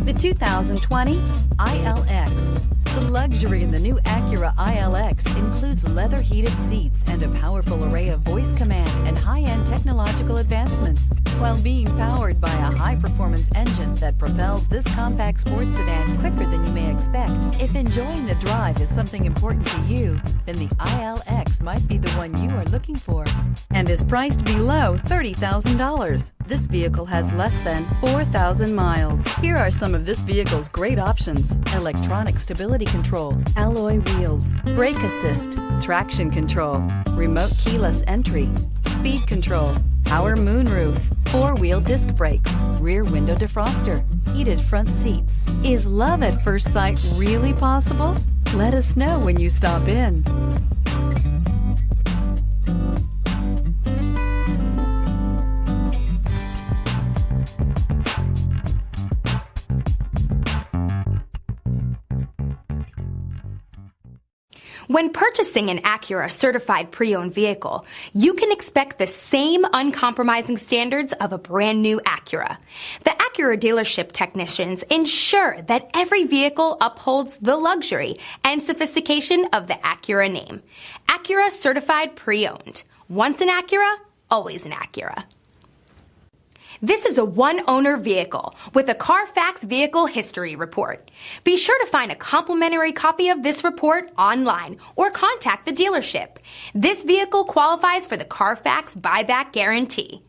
The 2020 ILX. The luxury in the new Acura ILX includes leather heated seats and a powerful array of voice command and high-end technological advancements, while being powered by a high-performance engine that propels this compact sports sedan quicker than you may expect. If enjoying the drive is something important to you, then the ILX might be the one you are looking for, and is priced below $30,000. This vehicle has less than 4,000 miles. Here are some of this vehicle's great options: electronic stability control, alloy wheels, brake assist, traction control, remote keyless entry, speed control, power moonroof, four-wheel disc brakes, rear window defroster, heated front seats. Is love at first sight really possible? Let us know when you stop in. When purchasing an Acura certified pre-owned vehicle, you can expect the same uncompromising standards of a brand new Acura. The Acura dealership technicians ensure that every vehicle upholds the luxury and sophistication of the Acura name. Acura certified pre-owned. Once an Acura, always an Acura. This is a one-owner vehicle with a Carfax Vehicle History Report. Be sure to find a complimentary copy of this report online or contact the dealership. This vehicle qualifies for the Carfax Buyback Guarantee.